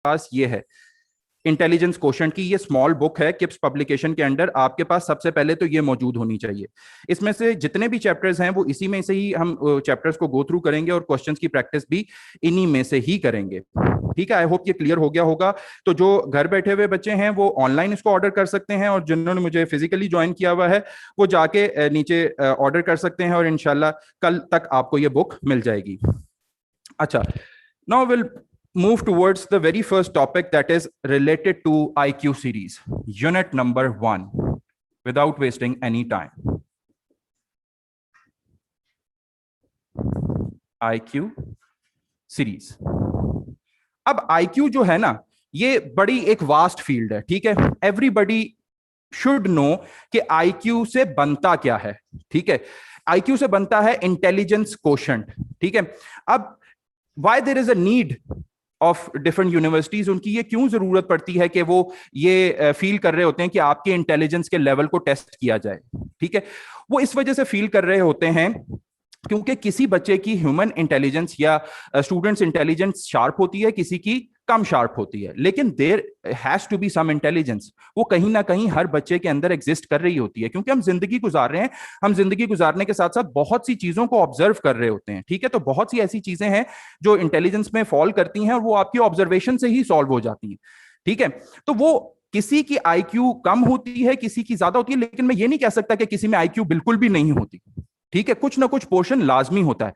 पास ये है intelligence quotient की, ये स्मॉल बुक है किप्स पब्लिकेशन के अंडर। आपके पास सबसे पहले तो ये मौजूद होनी चाहिए। इसमें से जितने भी चैप्टर्स हैं वो इसी में से ही हम चैप्टर्स को गो थ्रू करेंगे और क्वेश्चंस की प्रैक्टिस भी इन्हीं में से ही करेंगे। ठीक है, आई होप ये क्लियर हो गया होगा। तो जो घर बैठे हुए बच्चे हैं वो ऑनलाइन इसको ऑर्डर कर सकते हैं, और जिन्होंने मुझे फिजिकली ज्वाइन किया हुआ है वो जाके नीचे ऑर्डर कर सकते हैं, और इंशाल्लाह कल तक आपको ये बुक मिल जाएगी। अच्छा, now we'll move towards the very first topic, that is related to IQ series, unit number 1, without wasting any time. IQ series. अब IQ जो है ना, ये बड़ी एक वास्ट फील्ड है। ठीक है, एवरीबडी शुड नो कि IQ से बनता क्या है। ठीक है, IQ से बनता है इंटेलिजेंस क्वोशंट। ठीक है, अब why there is a need of different universities, उनकी ये क्यों जरूरत पड़ती है कि वो ये फील कर रहे होते हैं कि आपके इंटेलिजेंस के लेवल को टेस्ट किया जाए। ठीक है, वो इस वजह से फील कर रहे होते हैं क्योंकि किसी बच्चे की ह्यूमन इंटेलिजेंस या स्टूडेंट्स इंटेलिजेंस शार्प होती है, किसी की कम शार्प होती है, लेकिन there has to be some intelligence, वो कहीं ना कहीं हर बच्चे के अंदर एग्जिस्ट कर रही होती है, क्योंकि हम जिंदगी गुजार रहे हैं। हम जिंदगी गुजारने के साथ साथ बहुत सी चीजों को ऑब्जर्व कर रहे होते हैं। ठीक है, तो बहुत सी ऐसी चीजें हैं जो इंटेलिजेंस में फॉल करती हैं और वो आपकी ऑब्जर्वेशन से ही सॉल्व हो जाती हैं। ठीक है, तो वो किसी की आईक्यू कम होती है, किसी की ज्यादा होती है, लेकिन मैं ये नहीं कह सकता कि किसी में आईक्यू बिल्कुल भी नहीं होती। ठीक है, कुछ ना कुछ पोर्शन लाजमी होता है।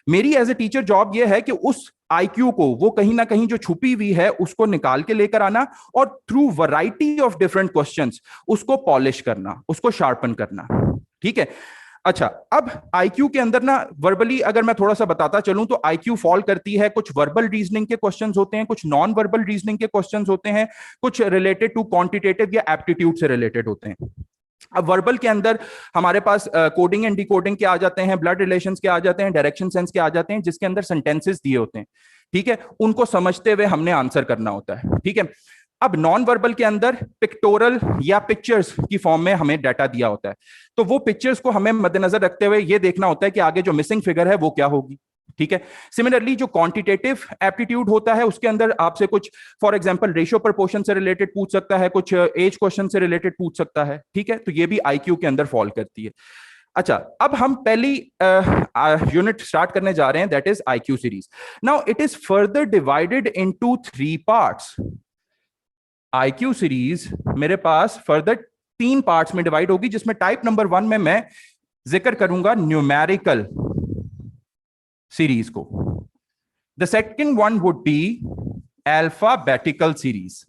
मेरी एज ए टीचर जॉब यह है कि उस आईक्यू को, वो कहीं ना कहीं जो छुपी हुई है, उसको निकाल के लेकर आना और through variety of different questions उसको पॉलिश करना, उसको शार्पन करना। ठीक है, अच्छा, अब आईक्यू के अंदर ना वर्बली अगर मैं थोड़ा सा बताता चलूं तो आईक्यू फॉल करती है, कुछ वर्बल रीजनिंग के क्वेश्चंस होते हैं, कुछ नॉन वर्बल रीजनिंग के क्वेश्चंस होते हैं, कुछ रिलेटेड टू क्वांटिटेटिव या एप्टीट्यूड से रिलेटेड होते हैं। अब वर्बल के अंदर हमारे पास कोडिंग एंड डिकोडिंग के आ जाते हैं, ब्लड रिलेशंस के आ जाते हैं, डायरेक्शन सेंस के आ जाते हैं, जिसके अंदर सेंटेंसेस दिए होते हैं। ठीक है, उनको समझते हुए हमने आंसर करना होता है। ठीक है, अब नॉन वर्बल के अंदर पिक्टोरल या पिक्चर्स की फॉर्म में हमें डाटा दिया होता है, तो वो पिक्चर्स को हमें मद्देनजर रखते हुए ये देखना होता है कि आगे जो मिसिंग फिगर है वो क्या होगी। ठीक है, सिमिलरली जो क्वांटिटेटिव एप्टीट्यूड होता है उसके अंदर आपसे कुछ फॉर एग्जांपल रेशियो प्रपोर्शन से रिलेटेड पूछ सकता है, कुछ एज क्वेश्चन से रिलेटेड पूछ सकता है। ठीक है, तो ये भी आईक्यू के अंदर फॉल करती है। अच्छा, अब हम पहली यूनिट स्टार्ट करने जा रहे हैं, that is IQ series. Now it is further divided into 3 parts. IQ series मेरे पास फर्दर 3 पार्ट्स में डिवाइड होगी, जिसमें टाइप नंबर 1 में मैं जिक्र करूंगा न्यूमेरिकल सीरीज को। The second one would be alphabetical series.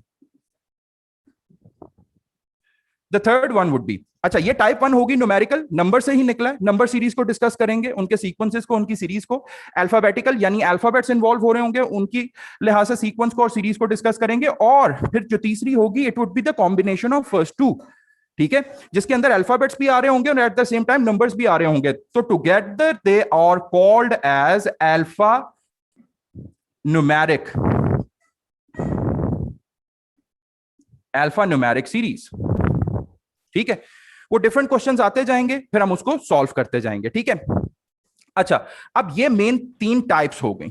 The third one would be, अच्छा ये टाइप 1 होगी न्यूमेरिकल, नंबर से ही निकला है, नंबर सीरीज को डिस्कस करेंगे, उनके सीक्वेंसेस को, उनकी सीरीज को। अल्फाबेटिकल यानी अल्फाबेट्स इन्वॉल्व हो रहे होंगे, उनकी लिहाज से सीक्वेंस को और सीरीज को डिस्कस करेंगे। और फिर जो तीसरी होगी, it would be the combination of first two. ठीक है, जिसके अंदर अल्फाबेट्स भी आ रहे होंगे और at the same time numbers भी आ रहे होंगे, तो together they are called as alpha numeric, alpha numeric series. ठीक है, वो डिफरेंट क्वेश्चंस आते जाएंगे, फिर हम उसको सॉल्व करते जाएंगे। ठीक है, अच्छा, अब ये मेन 3 टाइप्स हो गई।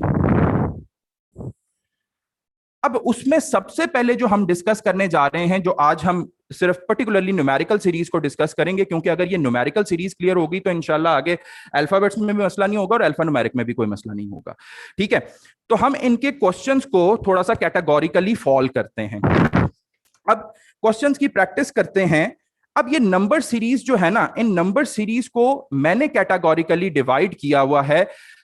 अब उसमें सबसे पहले जो हम डिस्कस करने जा रहे हैं, जो आज हम सिर्फ पर्टिकुलरली न्यूमेरिकल सीरीज को डिस्कस करेंगे, क्योंकि अगर ये न्यूमेरिकल सीरीज क्लियर होगी तो इंशाल्लाह आगे अल्फाबेट्स में भी मसला नहीं होगा और अल्फा न्यूमेरिक में भी कोई मसला नहीं होगा। ठीक है, तो हम इनके क्वेश्चंस को थोड़ा सा कैटेगोरिकली फॉल करते हैं। अब क्वेश्चंस की प्रैक्टिस करते हैं। अब ये नंबर सीरीज जो है ना, इन नंबर सीरीज को मैंने कैटेगोरिकली डिवाइड किया हुआ है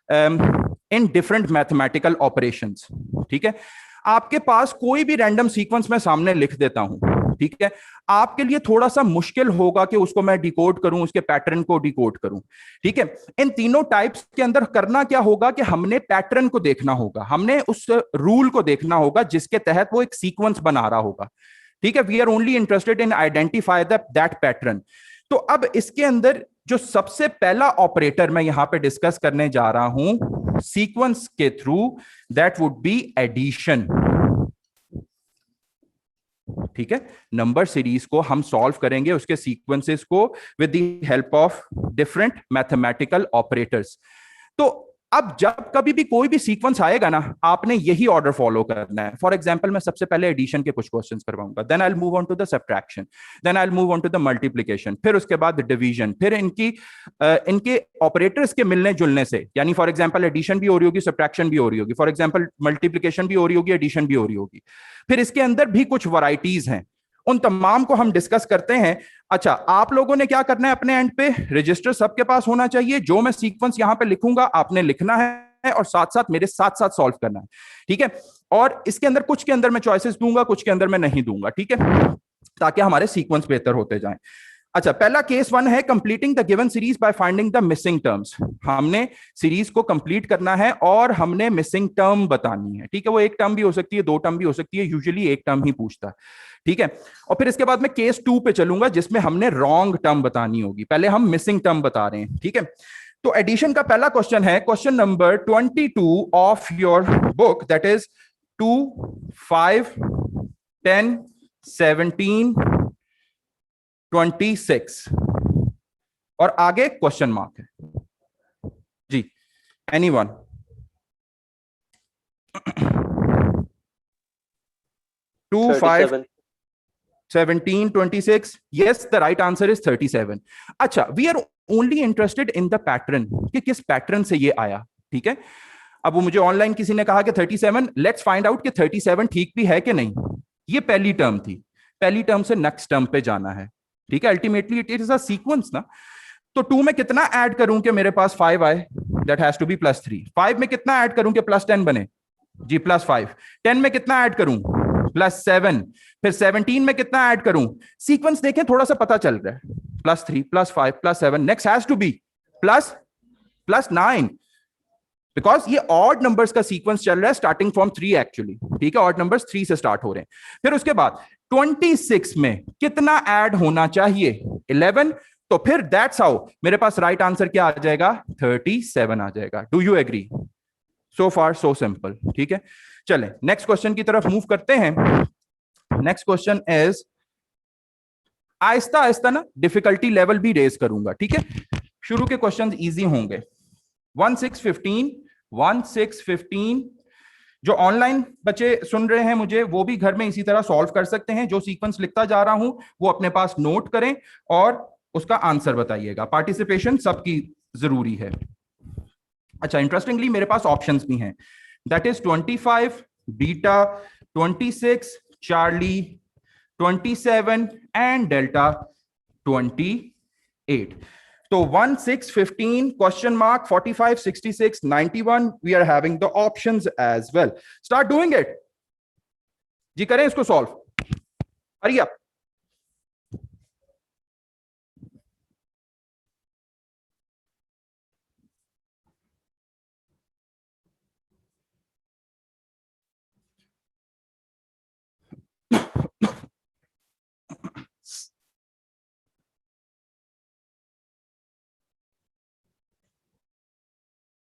इन डिफरेंट मैथमेटिकल ऑपरेशंस। ठीक है, आपके पास कोई भी रैंडम सीक्वेंस मैं सामने लिख देता हूं, ठीक है, आपके लिए थोड़ा सा मुश्किल होगा कि उसको मैं डिकोड करूं, उसके पैटर्न को डिकोड करूं। ठीक है, इन तीनों टाइप्स के अंदर करना क्या होगा कि हमने पैटर्न को देखना होगा, हमने उस रूल को देखना होगा जिसके तहत वो एक सीक्वेंस बना रहा होगा। ठीक है, we are only interested in identify that pattern. तो अब इसके अंदर जो सबसे पहला ऑपरेटर मैं यहां पे डिस्कस करने जा रहा हूं सीक्वेंस के थ्रू, दैट वुड बी एडिशन। ठीक है, नंबर सीरीज को हम सॉल्व करेंगे, उसके सीक्वेंसेस को with the help of different mathematical operators. तो अब जब कभी भी कोई भी सीक्वेंस आएगा ना, आपने यही ऑर्डर फॉलो करना है। फॉर एग्जांपल मैं सबसे पहले एडिशन के कुछ क्वेश्चंस करवाऊंगा, then I will move on to the subtraction, then I will move on to the multiplication, फिर उसके बाद डिवीजन, फिर इनके ऑपरेटर्स के मिलने जुलने से, यानी फॉर एग्जांपल एडिशन भी हो रही होगी, सब्ट्रैक्शन भी हो रही होगी, फॉर एग्जांपल मल्टीप्लिकेशन भी हो रही होगी, एडिशन भी हो रही होगी, फिर इसके अंदर भी कुछ वैरायटीज हैं, उन तमाम को हम डिस्कस करते हैं। अच्छा, आप लोगों ने क्या करना है, अपने एंड पे रजिस्टर सबके पास होना चाहिए, जो मैं सीक्वेंस यहां पे लिखूंगा आपने लिखना है और साथ साथ मेरे साथ साथ सॉल्व करना है, ठीक है। और इसके अंदर कुछ के अंदर मैं चॉइसेस दूंगा, कुछ के अंदर मैं नहीं दूंगा, ठीक है, ताकि हमारे सीक्वेंस बेहतर होते जाएं। अच्छा, पहला केस 1 है completing the given series by finding the missing terms. हमने सीरीज को कंप्लीट करना है और हमने मिसिंग टर्म बतानी है, ठीक है। वो एक टर्म भी हो सकती है, दो टर्म भी हो सकती है, यूजुअली एक टर्म ही पूछता है, ठीक है। और फिर इसके बाद मैं केस 2 पे चलूंगा, जिसमें हमने रॉन्ग टर्म बतानी होगी। पहले हम मिसिंग टर्म बता रहे हैं, ठीक है। तो एडिशन का पहला क्वेश्चन है question number 22 of your book, that is 2, 5, 10, 17, 26 और आगे क्वेश्चन मार्क है जी। Anyone? 2, 5, 17, 26? Yes, the right answer is 37. अच्छा, we are only interested in the pattern, कि किस पैटर्न से ये आया, ठीक है। अब वो मुझे ऑनलाइन किसी ने कहा कि 37, लेट्स फाइंड आउट कि 37 ठीक भी है कि नहीं। ये पहली टर्म थी, पहली टर्म से नेक्स्ट टर्म पे जाना है, ठीक है। Ultimately it is a sequence ना। तो 2 में कितना ऐड करूं कि मेरे पास 5 आए, दैट हैज टू बी +3। 5 में कितना ऐड करूं कि +10 बने जी, +5। 10 में कितना ऐड करूं, +7। फिर 17 में कितना ऐड करूं, सीक्वेंस देखें थोड़ा सा पता चल रहा है, +3, +5, +7, next has to be +9, because ये ऑड नंबर्स का सीक्वेंस चल रहा है स्टार्टिंग फ्रॉम 3 एक्चुअली, ठीक है। ऑड नंबर्स 3 से स्टार्ट हो रहे हैं। फिर उसके बाद 26 में कितना ऐड होना चाहिए, 11। तो फिर दैट्स हाउ मेरे पास राइट आंसर क्या आ जाएगा, 37 आ जाएगा। Do you agree? So far so simple, ठीक है। चलें नेक्स्ट क्वेश्चन की तरफ मूव करते हैं। Next question is, Aahista Aahista ना डिफिकल्टी लेवल भी रेज करूंगा, ठीक है। शुरू के क्वेश्चंस इजी होंगे। 1615 जो ऑनलाइन बच्चे सुन रहे हैं मुझे, वो भी घर में इसी तरह सॉल्व कर सकते हैं। जो सीक्वेंस लिखता जा रहा हूं वो अपने पास नोट करें और उसका आंसर बताइएगा। पार्टिसिपेशन सबकी जरूरी है। अच्छा, इंटरेस्टिंगली मेरे पास ऑप्शंस भी हैं, that is 25 beta, 26 Charlie, 27 and delta 28। तो 1, 6, 15, question mark, 45, 66, 91, we are having the options as well. Start doing it जी, करें इसको सॉल्व, हरी अप।